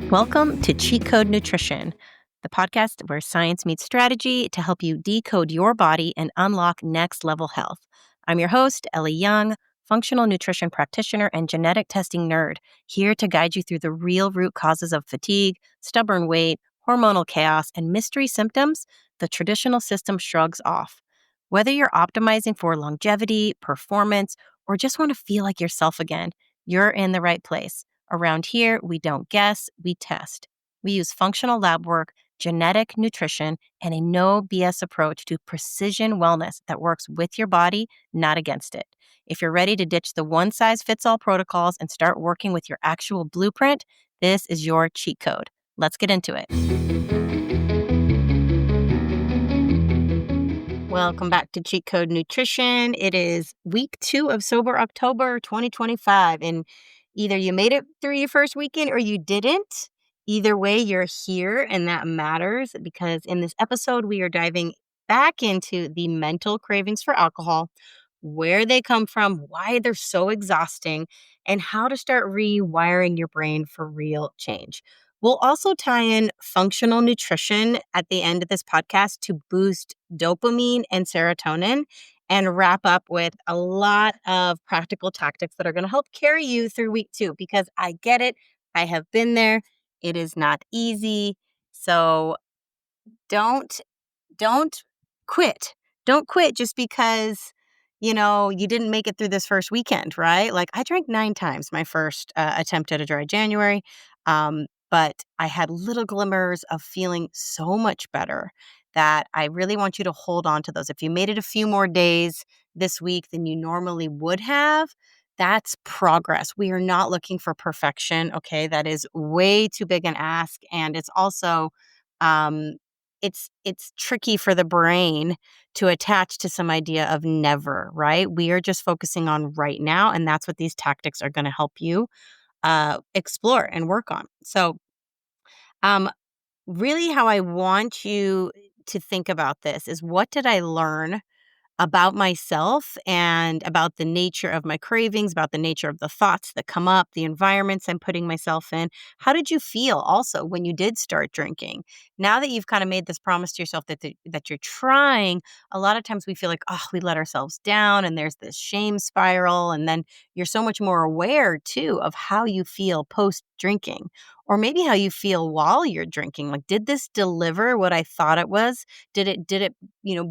Welcome to Cheat Code Nutrition, the podcast where science meets strategy to help you decode your body and unlock next level health. I'm your host, Ellie Young, functional nutrition practitioner and genetic testing nerd, here to guide you through the real root causes of fatigue, stubborn weight, hormonal chaos, and mystery symptoms the traditional system shrugs off. Whether you're optimizing for longevity, performance, or just want to feel like yourself again, you're in the right place. Around here, we don't guess, we test. We use functional lab work, genetic nutrition, and a no BS approach to precision wellness that works with your body, not against it. If you're ready to ditch the one size fits all protocols and start working with your actual blueprint, this is your cheat code. Let's get into it. Welcome back to Cheat Code Nutrition. It is week 2 of Sober October 2025, and either you made it through your first weekend or you didn't. Either way, you're here, and that matters because in this episode, we are diving back into the mental cravings for alcohol, where they come from, why they're so exhausting, and how to start rewiring your brain for real change. We'll also tie in functional nutrition at the end of this podcast to boost dopamine and serotonin, and wrap up with a lot of practical tactics that are going to help carry you through week 2, because I get it. I have been there. It is not easy. So don't quit. Don't quit just because, you didn't make it through this first weekend, right? Like, I drank 9 times my first attempt at a dry January. But I had little glimmers of feeling so much better that I really want you to hold on to those. If you made it a few more days this week than you normally would have, that's progress. We are not looking for perfection. Okay. That is way too big an ask. And it's also, um, it's tricky for the brain to attach to some idea of never, right? We are just focusing on right now. And that's what these tactics are going to help you explore and work on. So, um, really, how I want you to think about this is, what did I learn about myself and about the nature of my cravings, about the nature of the thoughts that come up, the environments I'm putting myself in? How did you feel also when you did start drinking? Now that you've kind of made this promise to yourself that you're trying, a lot of times we feel like, oh, we let ourselves down, and there's this shame spiral. And then you're so much more aware too of how you feel post drinking, or maybe how you feel while you're drinking. Like, did this deliver what I thought it was? Did it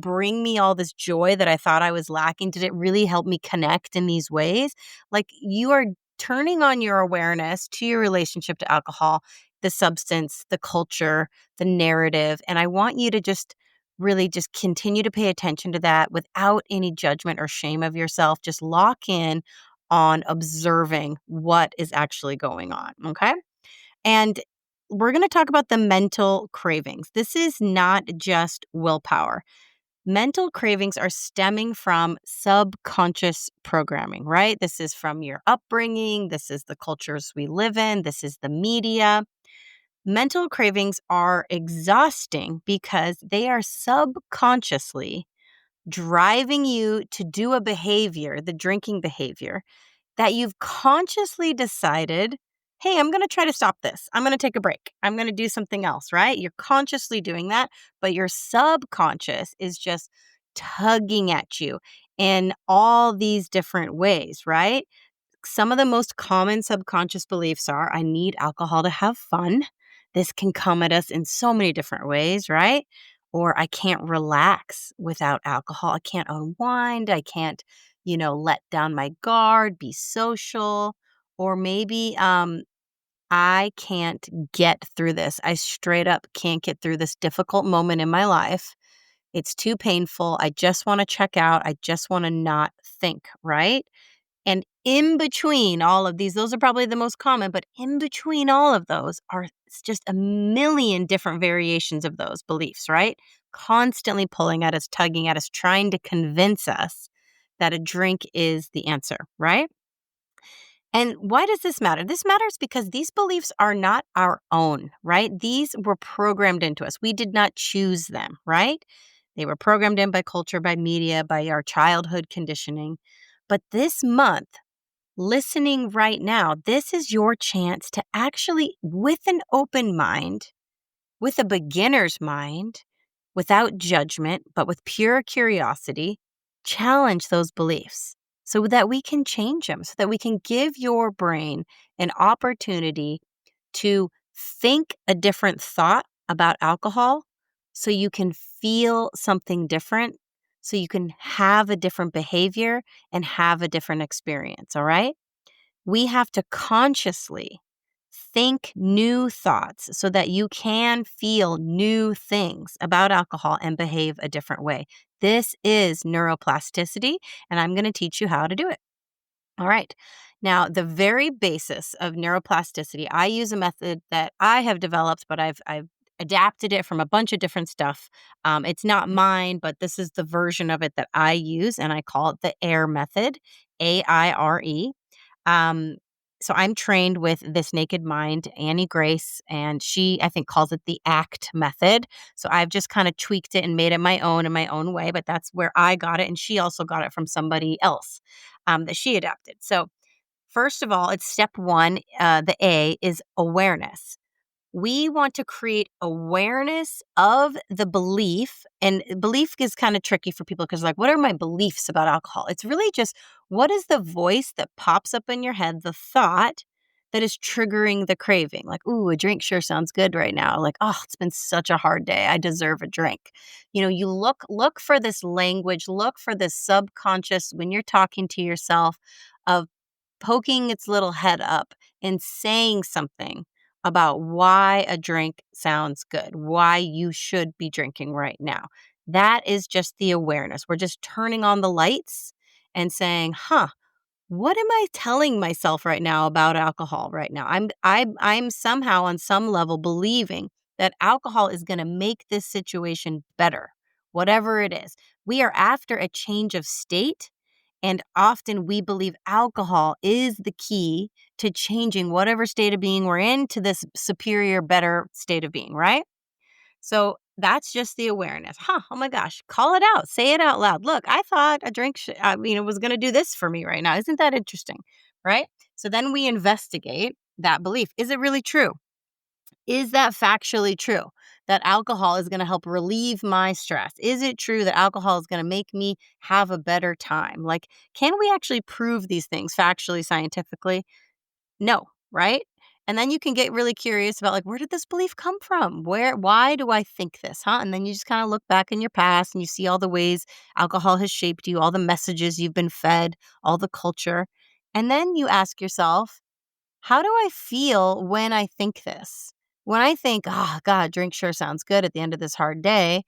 bring me all this joy that I thought I was lacking? Did it really help me connect in these ways? Like, you are turning on your awareness to your relationship to alcohol, the substance, the culture, the narrative. And I want you to just really just continue to pay attention to that without any judgment or shame of yourself. Just lock in on observing what is actually going on. Okay. And we're going to talk about the mental cravings. This is not just willpower. Mental cravings are stemming from subconscious programming, right? This is from your upbringing. This is the cultures we live in. This is the media. Mental cravings are exhausting because they are subconsciously driving you to do a behavior, the drinking behavior, that you've consciously decided, hey, I'm going to try to stop this. I'm going to take a break. I'm going to do something else, right? You're consciously doing that, but your subconscious is just tugging at you in all these different ways, right? Some of the most common subconscious beliefs are, I need alcohol to have fun. This can come at us in so many different ways, right? Or I can't relax without alcohol. I can't unwind. I can't, let down my guard, be social. Or maybe I can't get through this. I straight up can't get through this difficult moment in my life. It's too painful. I just want to check out. I just want to not think, right? And in between all of these, those are probably the most common, but in between all of those are just a million different variations of those beliefs, right? Constantly pulling at us, tugging at us, trying to convince us that a drink is the answer, right? And why does this matter? This matters because these beliefs are not our own, right? These were programmed into us. We did not choose them, right? They were programmed in by culture, by media, by our childhood conditioning. But this month, listening right now, this is your chance to actually, with an open mind, with a beginner's mind, without judgment, but with pure curiosity, challenge those beliefs so that we can change them, so that we can give your brain an opportunity to think a different thought about alcohol so you can feel something different, so you can have a different behavior and have a different experience, all right? We have to consciously think new thoughts so that you can feel new things about alcohol and behave a different way. This is neuroplasticity, and I'm going to teach you how to do it. All right. Now, the very basis of neuroplasticity, I use a method that I have developed, but I've adapted it from a bunch of different stuff. It's not mine, but this is the version of it that I use, and I call it the AIRE Method, AIRE. Um, so I'm trained with this naked mind, Annie Grace, and she, I think, calls it the ACT method. So I've just kind of tweaked it and made it my own in my own way, but that's where I got it. And she also got it from somebody else that she adapted. So first of all, it's step one. The A is awareness. We want to create awareness of the belief. And belief is kind of tricky for people because, like, what are my beliefs about alcohol? It's really just what is the voice that pops up in your head, the thought that is triggering the craving? Like, ooh, a drink sure sounds good right now. Like, oh, it's been such a hard day. I deserve a drink. You look for this language, look for this subconscious when you're talking to yourself of poking its little head up and saying something about why a drink sounds good, why you should be drinking right now. That is just the awareness. We're just turning on the lights and saying, huh, what am I telling myself right now about alcohol right now? I'm somehow on some level believing that alcohol is going to make this situation better, whatever it is. We are after a change of state, and often we believe alcohol is the key to changing whatever state of being we're in to this superior, better state of being, right? So that's just the awareness. Huh, oh my gosh, call it out. Say it out loud. Look, I thought a drink was going to do this for me right now. Isn't that interesting? Right? So then we investigate that belief. Is it really true? Is that factually true that alcohol is going to help relieve my stress? Is it true that alcohol is going to make me have a better time? Like, can we actually prove these things factually, scientifically? No, right? And then you can get really curious about, like, where did this belief come from? Why do I think this, huh? And then you just kind of look back in your past and you see all the ways alcohol has shaped you, all the messages you've been fed, all the culture. And then you ask yourself, how do I feel when I think this? When I think, oh, God, drink sure sounds good at the end of this hard day,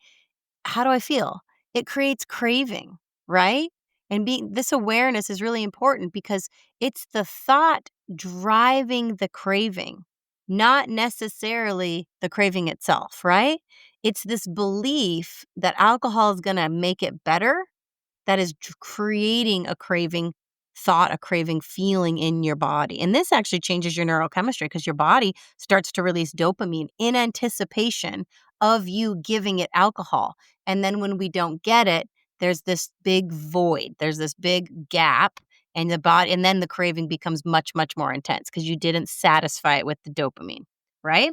how do I feel? It creates craving, right? And being this awareness is really important because it's the thought driving the craving, not necessarily the craving itself, right? It's this belief that alcohol is going to make it better that is creating a craving thought, a craving feeling in your body. And this actually changes your neurochemistry because your body starts to release dopamine in anticipation of you giving it alcohol. And then when we don't get it, there's this big void, there's this big gap. And the body, and then the craving becomes much, much more intense because you didn't satisfy it with the dopamine, right?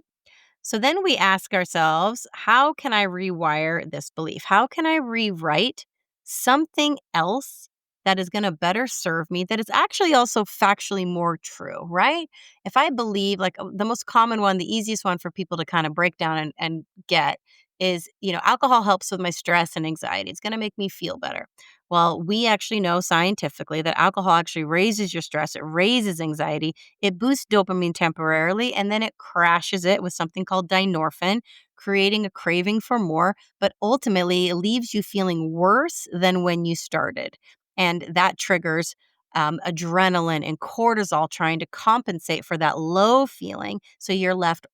So then we ask ourselves, how can I rewire this belief? How can I rewrite something else that is going to better serve me, that is actually also factually more true, right? If I believe, like the most common one, the easiest one for people to kind of break down and get is, alcohol helps with my stress and anxiety. It's going to make me feel better. Well, we actually know scientifically that alcohol actually raises your stress, it raises anxiety, it boosts dopamine temporarily, and then it crashes it with something called dynorphin, creating a craving for more, but ultimately it leaves you feeling worse than when you started. And that triggers adrenaline and cortisol trying to compensate for that low feeling. So you're left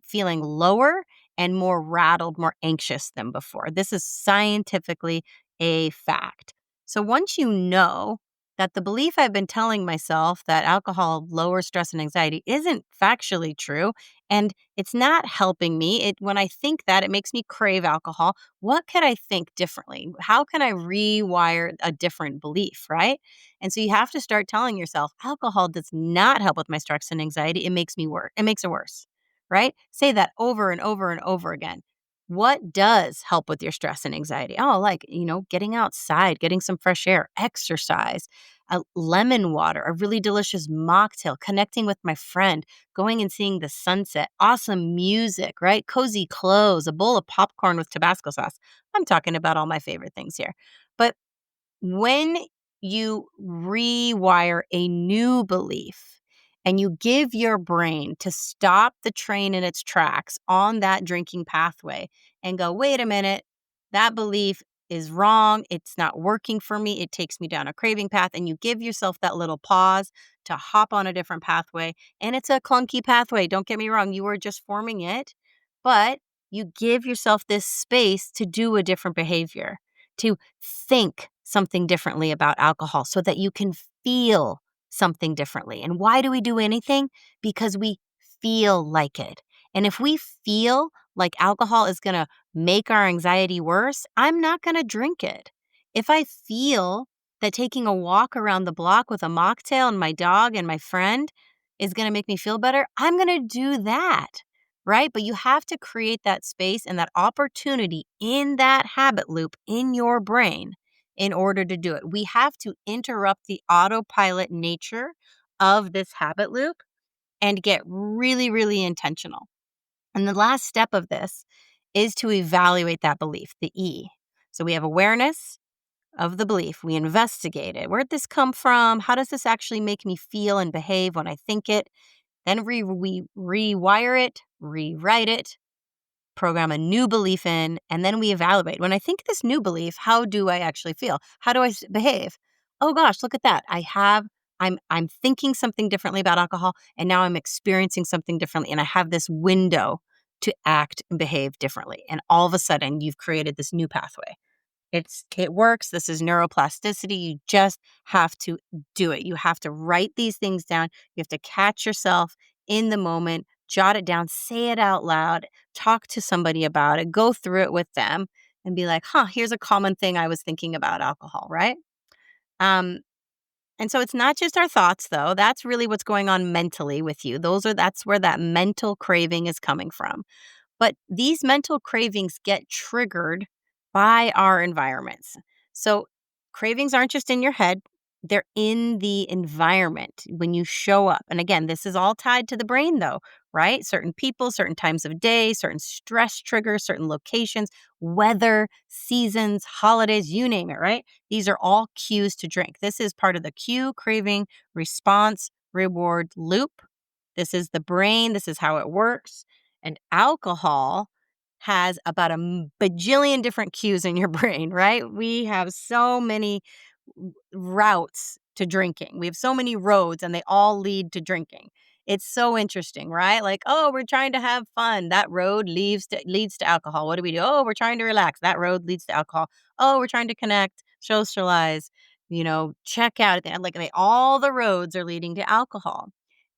feeling lower and more rattled, more anxious than before. This is scientifically a fact. So once you know that the belief I've been telling myself that alcohol lowers stress and anxiety isn't factually true, and it's not helping me. When I think that, it makes me crave alcohol. What could I think differently? How can I rewire a different belief, right? And so you have to start telling yourself, alcohol does not help with my stress and anxiety. It makes me worse. It makes it worse, right? Say that over and over and over again. What does help with your stress and anxiety? Oh, like, getting outside, getting some fresh air, exercise, a lemon water, a really delicious mocktail, connecting with my friend, going and seeing the sunset, awesome music, right? Cozy clothes, a bowl of popcorn with Tabasco sauce. I'm talking about all my favorite things here. But when you rewire a new belief and you give your brain to stop the train in its tracks on that drinking pathway and go, wait a minute, that belief is wrong. It's not working for me. It takes me down a craving path. And you give yourself that little pause to hop on a different pathway. And it's a clunky pathway. Don't get me wrong. You are just forming it. But you give yourself this space to do a different behavior, to think something differently about alcohol so that you can feel something differently. And why do we do anything? Because we feel like it. And if we feel like alcohol is going to make our anxiety worse, I'm not going to drink it. If I feel that taking a walk around the block with a mocktail and my dog and my friend is going to make me feel better, I'm going to do that. Right? But you have to create that space and that opportunity in that habit loop in your brain in order to do it. We have to interrupt the autopilot nature of this habit loop and get really, really intentional. And the last step of this is to evaluate that belief, the E. So we have awareness of the belief. We investigate it. Where'd this come from? How does this actually make me feel and behave when I think it? Then we rewire it, rewrite it, program a new belief in, and then we evaluate. When I think this new belief, how do I actually feel? How do I behave? Oh gosh, look at that. I'm thinking something differently about alcohol, and now I'm experiencing something differently, and I have this window to act and behave differently. And all of a sudden, you've created this new pathway. It works. This is neuroplasticity. You just have to do it. You have to write these things down. You have to catch yourself in the moment, jot it down, say it out loud, talk to somebody about it, go through it with them and be like, here's a common thing I was thinking about alcohol, right? Um, and so it's not just our thoughts though. That's really what's going on mentally with you. That's where that mental craving is coming from. But these mental cravings get triggered by our environments. So cravings aren't just in your head, they're in the environment when you show up. And again, this is all tied to the brain though, right? Certain people, certain times of day, certain stress triggers, certain locations, weather, seasons, holidays, you name it, right? These are all cues to drink. This is part of the cue, craving, response, reward loop. This is the brain. This is how it works. And alcohol has about a bajillion different cues in your brain, right? We have so many routes to drinking. We have so many roads and they all lead to drinking. It's so interesting, right? Like, oh, we're trying to have fun. That road leads to alcohol. What do we do? Oh, we're trying to relax. That road leads to alcohol. Oh, we're trying to connect, socialize, check out. Like all the roads are leading to alcohol.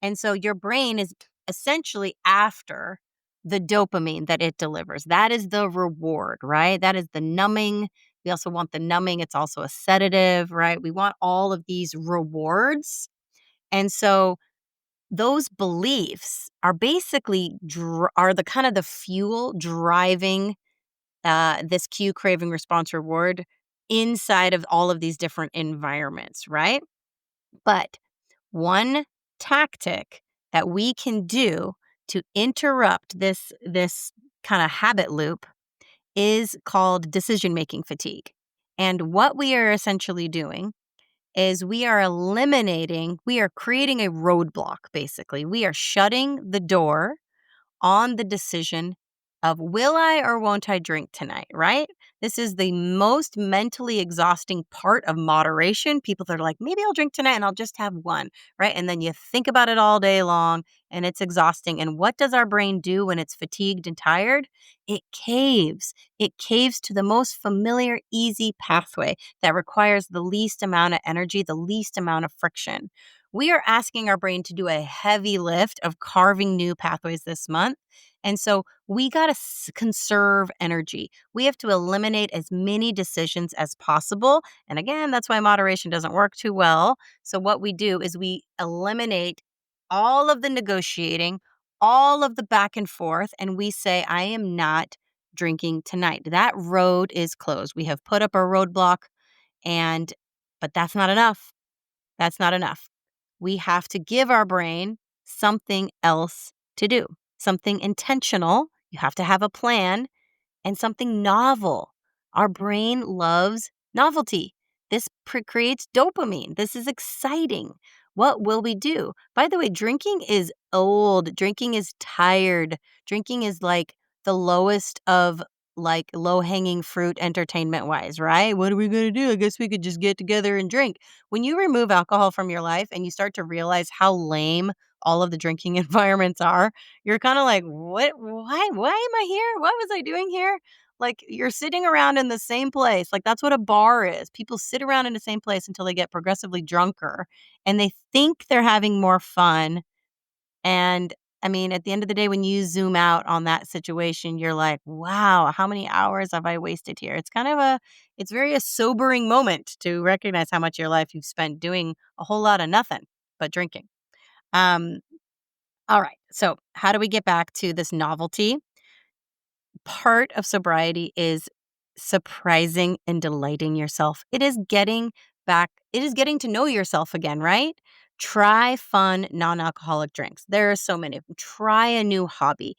And so your brain is essentially after the dopamine that it delivers. That is the reward, right? That is the numbing. We also want the numbing. It's also a sedative, right? We want all of these rewards. And so those beliefs are basically are the kind of the fuel driving this cue, craving, response, reward inside of all of these different environments, right? But one tactic that we can do to interrupt this kind of habit loop is called decision-making fatigue. And what we are essentially doing is we are creating a roadblock, basically. We are shutting the door on the decision of will I or won't I drink tonight, right? This is the most mentally exhausting part of moderation. People that are like, maybe I'll drink tonight and I'll just have one, right? And then you think about it all day long and it's exhausting. And what does our brain do when it's fatigued and tired? It caves. It caves to the most familiar, easy pathway that requires the least amount of energy, the least amount of friction. We are asking our brain to do a heavy lift of carving new pathways this month. And so we got to conserve energy. We have to eliminate as many decisions as possible. And again, that's why moderation doesn't work too well. So, what we do is we eliminate all of the negotiating, all of the back and forth, and we say, I am not drinking tonight. That road is closed. We have put up a roadblock, and but that's not enough. That's not enough. We have to give our brain something else to do, something intentional. You have to have a plan and something novel. Our brain loves novelty. This creates dopamine. This is exciting. What will we do? By the way, drinking is old. Drinking is tired. Drinking is like the lowest of like low hanging fruit entertainment wise, right? What are we going to do? I guess we could just get together and drink. When you remove alcohol from your life and you start to realize how lame all of the drinking environments are, you're kind of like, what? Why am I here? What was I doing here? Like, you're sitting around in the same place. Like, that's what a bar is. People sit around in the same place until they get progressively drunker and they think they're having more fun. And I mean, at the end of the day, when you zoom out on that situation, you're like, wow, how many hours have I wasted here? It's kind of it's very a sobering moment to recognize how much of your life you've spent doing a whole lot of nothing but drinking. Um, all right. So, how do we get back to this novelty? Part of sobriety is surprising and delighting yourself. It is getting to know yourself again, right? Try fun non alcoholic drinks. There are so many of them. Try a new hobby.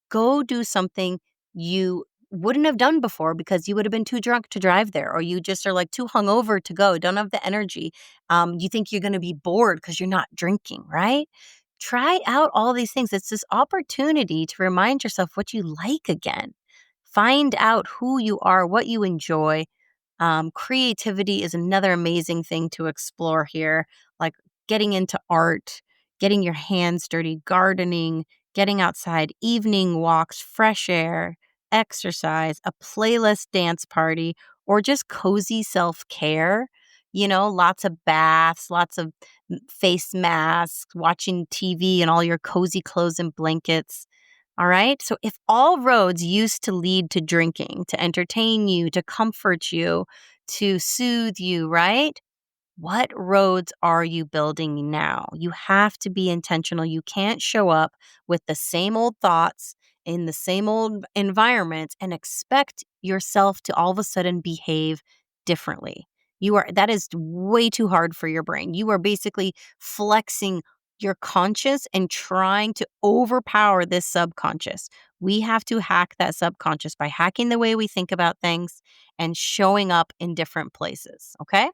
Go do something you wouldn't have done before because you would have been too drunk to drive there, or you just are like too hungover to go, don't have the energy. You think you're going to be bored because you're not drinking, right? Try out all these things. It's this opportunity to remind yourself what you like again. Find out who you are, what you enjoy. Creativity is another amazing thing to explore here, like getting into art, getting your hands dirty, gardening, getting outside, evening walks, fresh air, exercise, a playlist dance party, or just cozy self care. Lots of baths, lots of face masks, watching TV and all your cozy clothes and blankets. All right. So if all roads used to lead to drinking, to entertain you, to comfort you, to soothe you, right? What roads are you building now? You have to be intentional. You can't show up with the same old thoughts in the same old environment and expect yourself to all of a sudden behave differently. That is way too hard for your brain. You are basically flexing your conscious and trying to overpower this subconscious. We have to hack that subconscious by hacking the way we think about things and showing up in different places. Okay?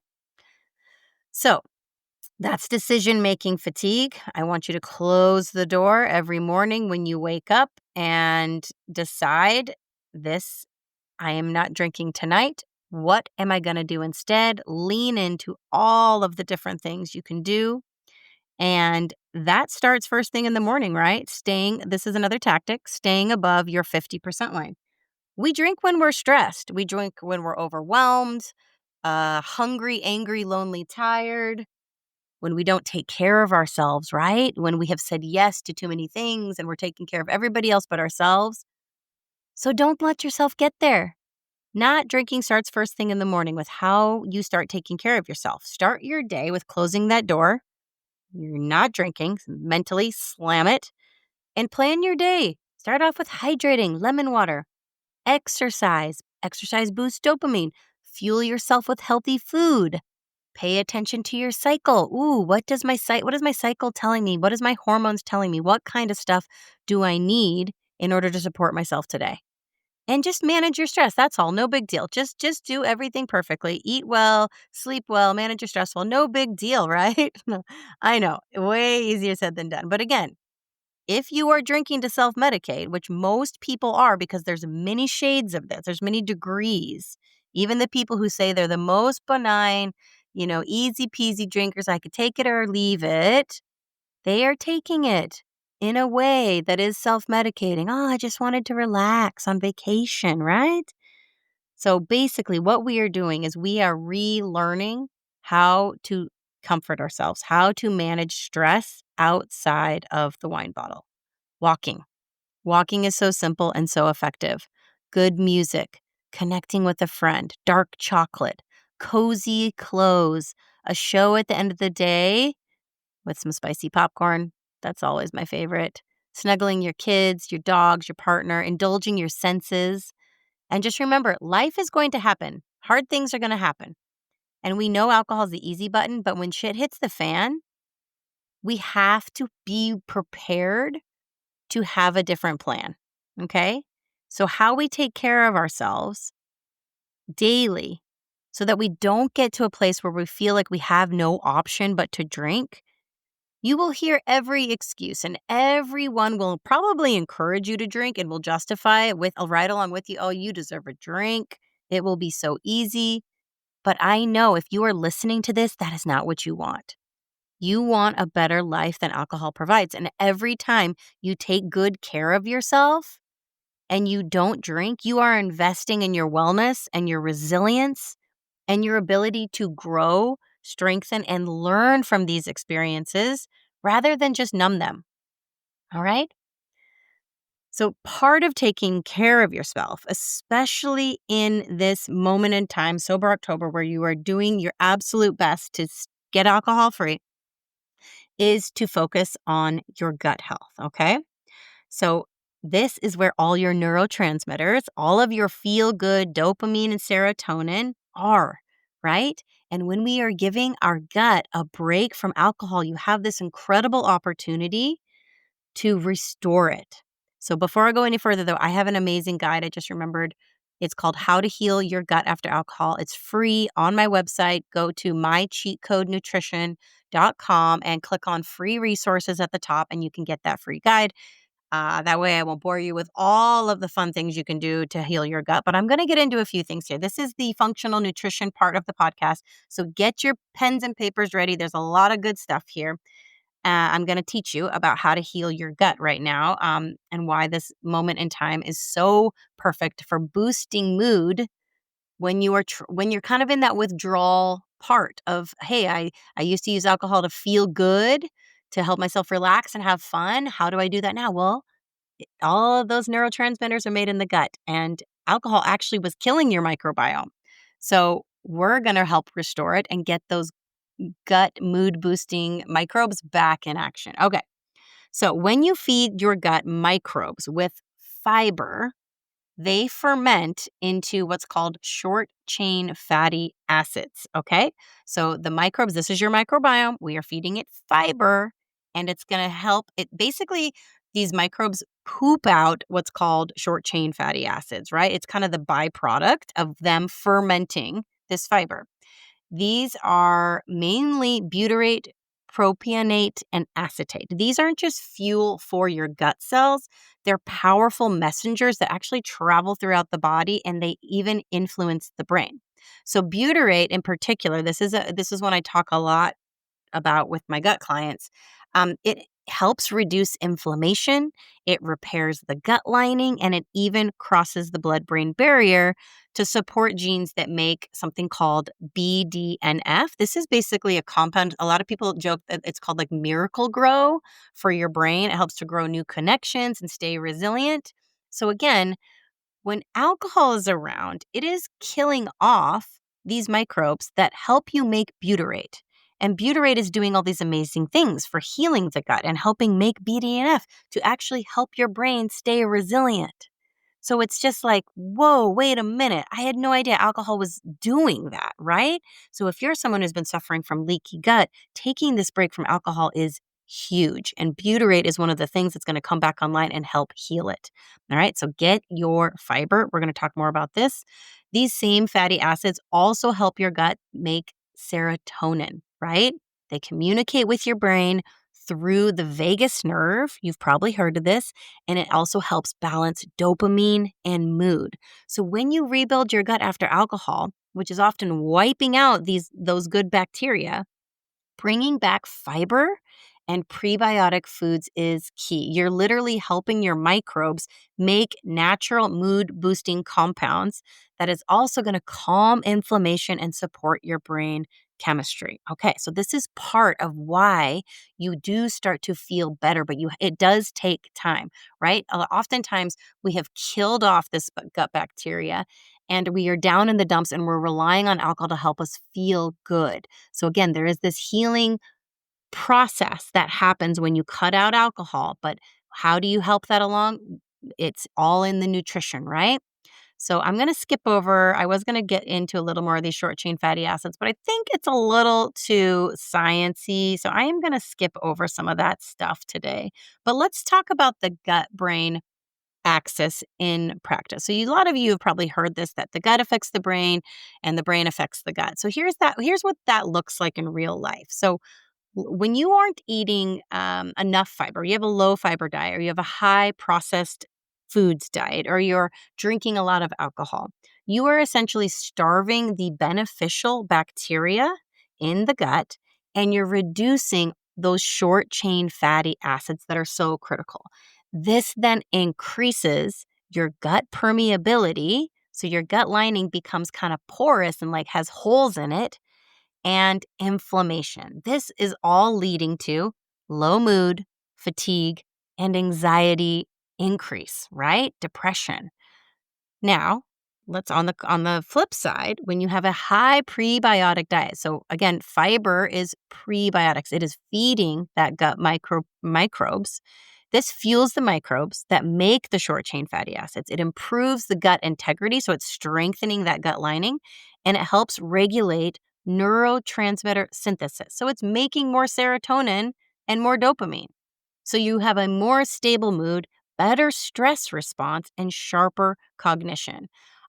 So that's decision making fatigue. I want you to close the door every morning when you wake up and decide this, I am not drinking tonight. What am I going to do instead? Lean into all of the different things you can do. And that starts first thing in the morning, right? This is another tactic, staying above your 50% line. We drink when we're stressed. We drink when we're overwhelmed, hungry, angry, lonely, tired, when we don't take care of ourselves, right? When we have said yes to too many things and we're taking care of everybody else but ourselves. So don't let yourself get there. Not drinking starts first thing in the morning with how you start taking care of yourself. Start your day with closing that door. You're not drinking, so mentally slam it and plan your day. Start off with hydrating, lemon water, exercise. Exercise boosts dopamine. Fuel yourself with healthy food. Pay attention to your cycle. Ooh, what is my cycle telling me? What is my hormones telling me? What kind of stuff do I need in order to support myself today? And just manage your stress. That's all. No big deal. Just do everything perfectly. Eat well, sleep well, manage your stress well. No big deal, right? I know. Way easier said than done. But again, if you are drinking to self-medicate, which most people are because there's many shades of this, there's many degrees. Even the people who say they're the most benign, easy peasy drinkers, I could take it or leave it, they are taking it in a way that is self-medicating. Oh, I just wanted to relax on vacation, right? So basically, what we are doing is we are relearning how to comfort ourselves, how to manage stress outside of the wine bottle. Walking. Walking is so simple and so effective. Good music, connecting with a friend, dark chocolate, cozy clothes, a show at the end of the day with some spicy popcorn. That's always my favorite. Snuggling your kids, your dogs, your partner, indulging your senses. And just remember, life is going to happen. Hard things are going to happen. And we know alcohol is the easy button, but when shit hits the fan, we have to be prepared to have a different plan. Okay? So, how we take care of ourselves daily so that we don't get to a place where we feel like we have no option but to drink. You will hear every excuse, and everyone will probably encourage you to drink and will justify it with right along with you. Oh, you deserve a drink. It will be so easy. But I know if you are listening to this, that is not what you want. You want a better life than alcohol provides. And every time you take good care of yourself and you don't drink, you are investing in your wellness and your resilience and your ability to grow, strengthen, and learn from these experiences rather than just numb them. All right? So, part of taking care of yourself, especially in this moment in time, Sober October, where you are doing your absolute best to get alcohol free, is to focus on your gut health. Okay? So, this is where all your neurotransmitters, all of your feel good dopamine and serotonin are, right? And when we are giving our gut a break from alcohol, you have this incredible opportunity to restore it. So before I go any further, though, I have an amazing guide. I just remembered. It's called How to Heal Your Gut After Alcohol. It's free on my website. Go to mycheatcodenutrition.com and click on free resources at the top, and you can get that free guide. That way I won't bore you with all of the fun things you can do to heal your gut. But I'm going to get into a few things here. This is the functional nutrition part of the podcast. So get your pens and papers ready. There's a lot of good stuff here. I'm going to teach you about how to heal your gut right now, and why this moment in time is so perfect for boosting mood when you are when you're kind of in that withdrawal part of, hey, I used to use alcohol to feel good, to help myself relax and have fun. How do I do that now? Well, all of those neurotransmitters are made in the gut, and alcohol actually was killing your microbiome. So we're going to help restore it and get those gut mood boosting microbes back in action. Okay. So when you feed your gut microbes with fiber, they ferment into what's called short chain fatty acids. Okay. So the microbes, this is your microbiome. We are feeding it fiber, and it's going to help it. Basically, these microbes poop out what's called short chain fatty acids, right? It's kind of the byproduct of them fermenting this fiber. These are mainly butyrate, propionate, and acetate. These aren't just fuel for your gut cells. They're powerful messengers that actually travel throughout the body, and they even influence the brain. So butyrate in particular, this is one I talk a lot about with my gut clients. It helps reduce inflammation, it repairs the gut lining, and it even crosses the blood-brain barrier to support genes that make something called BDNF. This is basically a compound. A lot of people joke that it's called like Miracle Grow for your brain. It helps to grow new connections and stay resilient. So again, when alcohol is around, it is killing off these microbes that help you make butyrate. And butyrate is doing all these amazing things for healing the gut and helping make BDNF to actually help your brain stay resilient. So it's just like, whoa, wait a minute. I had no idea alcohol was doing that, right? So if you're someone who's been suffering from leaky gut, taking this break from alcohol is huge. And butyrate is one of the things that's going to come back online and help heal it. All right, so get your fiber. We're going to talk more about this. These same fatty acids also help your gut make serotonin, right? They communicate with your brain through the vagus nerve. You've probably heard of this. And it also helps balance dopamine and mood. So when you rebuild your gut after alcohol, which is often wiping out those good bacteria, bringing back fiber and prebiotic foods is key. You're literally helping your microbes make natural mood boosting compounds that is also going to calm inflammation and support your brain chemistry. Okay, so this is part of why you do start to feel better, but it does take time, right? Oftentimes we have killed off this gut bacteria and we are down in the dumps and we're relying on alcohol to help us feel good. So again, there is this healing process that happens when you cut out alcohol, but how do you help that along? It's all in the nutrition, right? So I'm going to skip over. I was going to get into a little more of these short chain fatty acids, but I think it's a little too sciencey. So I am going to skip over some of that stuff today. But let's talk about the gut brain axis in practice. So a lot of you have probably heard this, that the gut affects the brain and the brain affects the gut. So here's what that looks like in real life. So when you aren't eating enough fiber, you have a low fiber diet, or you have a high processed foods diet, or you're drinking a lot of alcohol, you are essentially starving the beneficial bacteria in the gut, and you're reducing those short chain fatty acids that are so critical. This then increases your gut permeability. So your gut lining becomes kind of porous and like has holes in it, and inflammation. This is all leading to low mood, fatigue, and anxiety increase, right? Depression. Now, let's on the flip side, when you have a high prebiotic diet. So again, fiber is prebiotics. It is feeding that gut microbes. This fuels the microbes that make the short chain fatty acids. It improves the gut integrity, so it's strengthening that gut lining, and it helps regulate neurotransmitter synthesis. So it's making more serotonin and more dopamine. So you have a more stable mood, better stress response, and sharper cognition.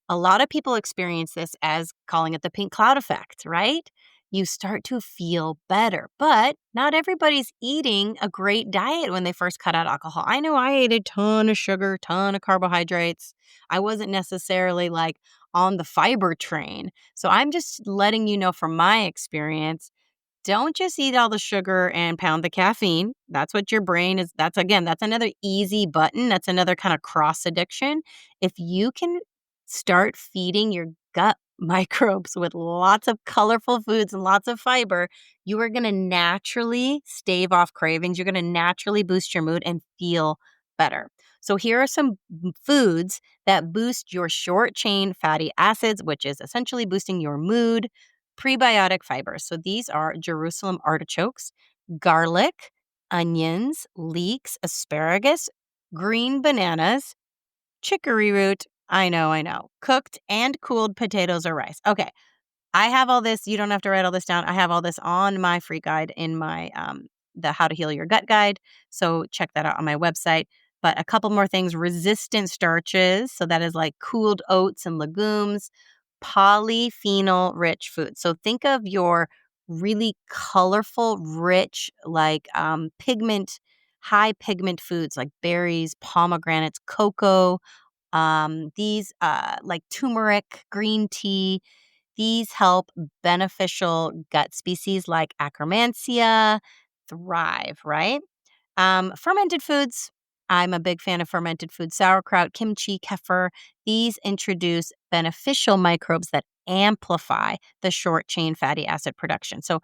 A lot of people experience this as calling it the pink cloud effect, right? You start to feel better, but not everybody's eating a great diet when they first cut out alcohol. I know I ate a ton of sugar, ton of carbohydrates. I wasn't necessarily like on the fiber train. So I'm just letting you know from my experience, don't just eat all the sugar and pound the caffeine. That's what your brain is. That's another easy button. That's another kind of cross addiction. If you can start feeding your gut microbes with lots of colorful foods and lots of fiber, you are going to naturally stave off cravings. You're going to naturally boost your mood and feel better. So here are some foods that boost your short chain fatty acids, which is essentially boosting your mood. Prebiotic fibers. So these are Jerusalem artichokes, garlic, onions, leeks, asparagus, green bananas, chicory root. I know. Cooked and cooled potatoes or rice. Okay. I have all this. You don't have to write all this down. I have all this on my free guide in my the How to Heal Your Gut guide. So check that out on my website. But a couple more things: resistant starches. So that is like cooled oats and legumes, polyphenol rich foods. So think of your really colorful, rich, like high pigment foods like berries, pomegranates, cocoa. These like turmeric, green tea. These help beneficial gut species like Akkermansia thrive, right? Fermented foods. I'm a big fan of fermented foods, sauerkraut, kimchi, kefir. These introduce beneficial microbes that amplify the short chain fatty acid production. So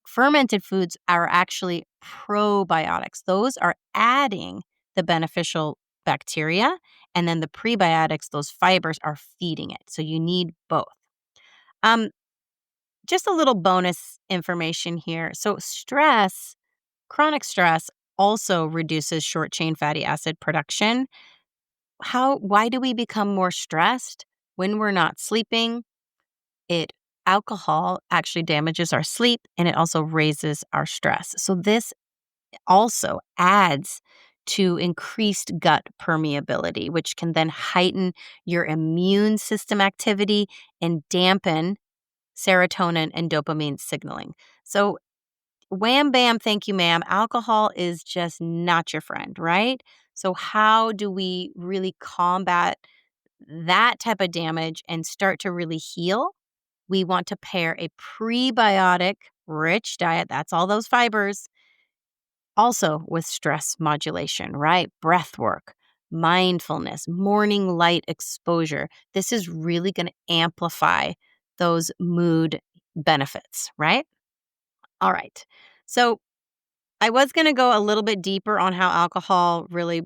fermented foods are actually probiotics. Those are adding the beneficial bacteria, and then the prebiotics, those fibers, are feeding it. So you need both. Um, just a little bonus information here. So chronic stress also reduces short chain fatty acid production. Why do we become more stressed? When we're not sleeping, alcohol actually damages our sleep, and it also raises our stress. So this also adds to increased gut permeability, which can then heighten your immune system activity and dampen serotonin and dopamine signaling. So wham, bam, thank you, ma'am. Alcohol is just not your friend, right? So, how do we really combat that type of damage and start to really heal? We want to pair a prebiotic rich diet, that's all those fibers, also with stress modulation, right? Breath work, mindfulness, morning light exposure. This is really going to amplify those mood benefits, right? All right. So I was going to go a little bit deeper on how alcohol really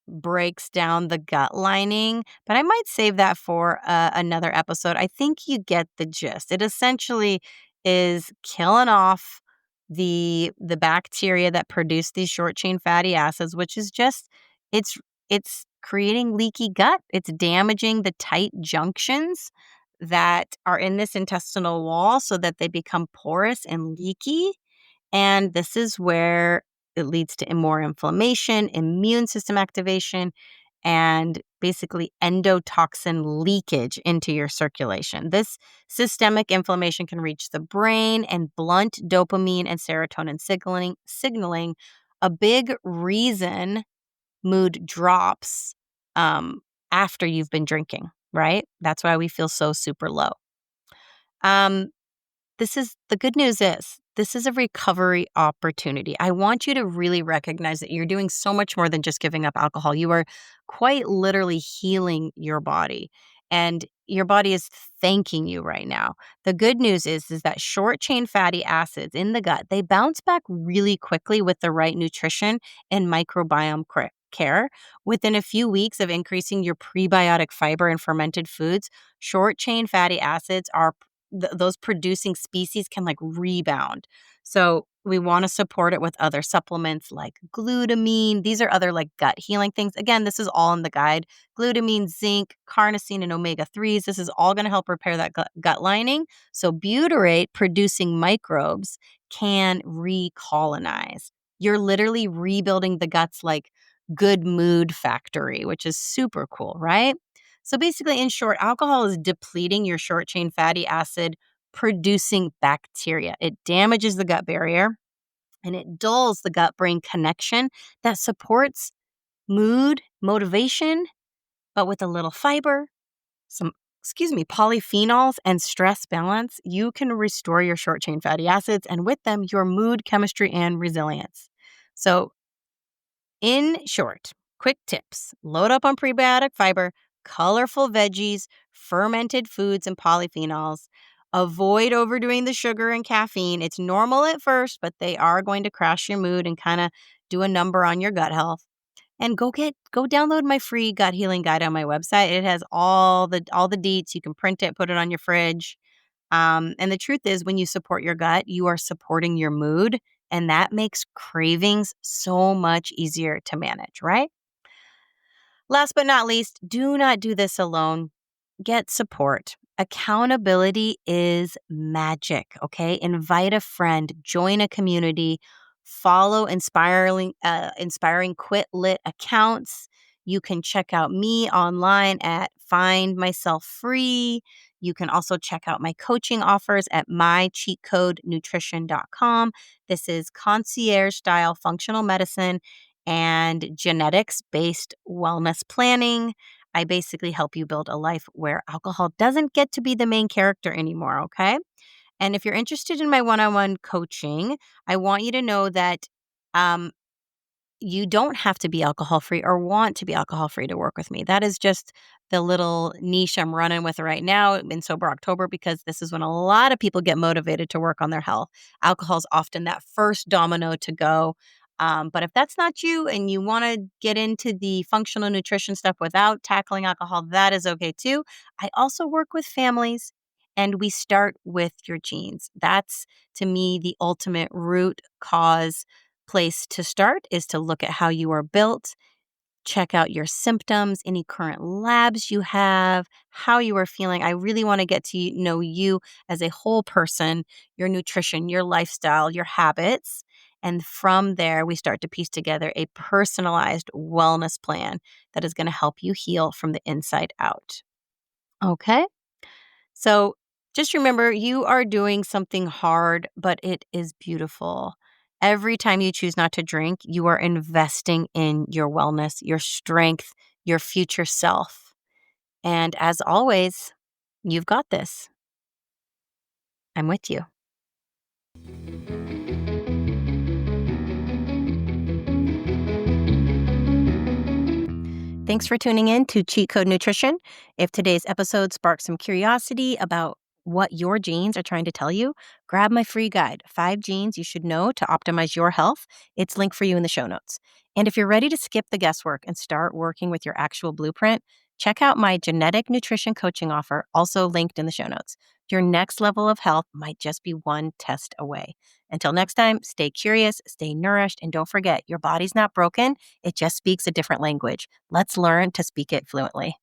breaks down the gut lining, but I might save that for another episode. I think you get the gist. It essentially is killing off the bacteria that produce these short chain fatty acids, which is just it's it's creating leaky gut. It's damaging the tight junctions that are in this intestinal wall so that they become porous and leaky, and this is where it leads to more inflammation, immune system activation, and basically endotoxin leakage into your circulation. This systemic inflammation can reach the brain and blunt dopamine and serotonin signaling, a big reason mood drops after you've been drinking, right? That's why we feel so super low. Um, the good news is this is a recovery opportunity. I want you to really recognize that you're doing so much more than just giving up alcohol. You are quite literally healing your body, and your body is thanking you right now. The good news is that short chain fatty acids in the gut, they bounce back really quickly with the right nutrition and microbiome care. Within a few weeks of increasing your prebiotic fiber and fermented foods, short chain fatty acids are those producing species can like rebound. So we want to support it with other supplements like glutamine. These are other like gut healing things. Again, this is all in the guide. Glutamine, zinc, carnosine, and omega-3s. This is all going to help repair that gut lining. So butyrate producing microbes can recolonize. You're literally rebuilding the gut's like good mood factory, which is super cool, right? So basically, in short, alcohol is depleting your short chain fatty acid producing bacteria. It damages the gut barrier and it dulls the gut brain connection that supports mood, motivation, but with a little fiber, some, polyphenols and stress balance, you can restore your short chain fatty acids and with them, your mood, chemistry, and resilience. So in short, quick tips: load up on prebiotic fiber, colorful veggies, fermented foods, and polyphenols. Avoid overdoing the sugar and caffeine. It's normal at first, but they are going to crash your mood and kind of do a number on your gut health. And go download my free gut healing guide on my website. It has all the deets. You can print it, put it on your fridge. And the truth is, when you support your gut, you are supporting your mood, and that makes cravings so much easier to manage, right? Last but not least, do not do this alone. Get support. Accountability is magic, okay? Invite a friend, join a community, follow inspiring quit lit accounts. You can check out me online at Find Myself Free. You can also check out my coaching offers at mycheatcodenutrition.com. This is concierge style functional medicine and genetics based wellness planning. I basically help you build a life where alcohol doesn't get to be the main character anymore, okay? And if you're interested in my one-on-one coaching, I want you to know that um, you don't have to be alcohol free or want to be alcohol free to work with me. That is just the little niche I'm running with right now in Sober October, because this is when a lot of people get motivated to work on their health. Alcohol is often that first domino to go. But if that's not you and you want to get into the functional nutrition stuff without tackling alcohol, that is okay too. I also work with families, and we start with your genes. That's, to me, the ultimate root cause place to start is to look at how you are built, check out your symptoms, any current labs you have, how you are feeling. I really want to get to know you as a whole person, your nutrition, your lifestyle, your habits. And from there, we start to piece together a personalized wellness plan that is going to help you heal from the inside out. Okay? So Just remember, you are doing something hard, but it is beautiful. Every time you choose not to drink, you are investing in your wellness, your strength, your future self. And as always, you've got this. I'm with you. Thanks for tuning in to Cheat Code Nutrition. If today's episode sparked some curiosity about what your genes are trying to tell you, grab my free guide, 5 Genes You Should Know to Optimize Your Health. It's linked for you in the show notes. And if you're ready to skip the guesswork and start working with your actual blueprint, check out my genetic nutrition coaching offer, also linked in the show notes. Your next level of health might just be one test away. Until next time, stay curious, stay nourished, and don't forget, your body's not broken. It just speaks a different language. Let's learn to speak it fluently.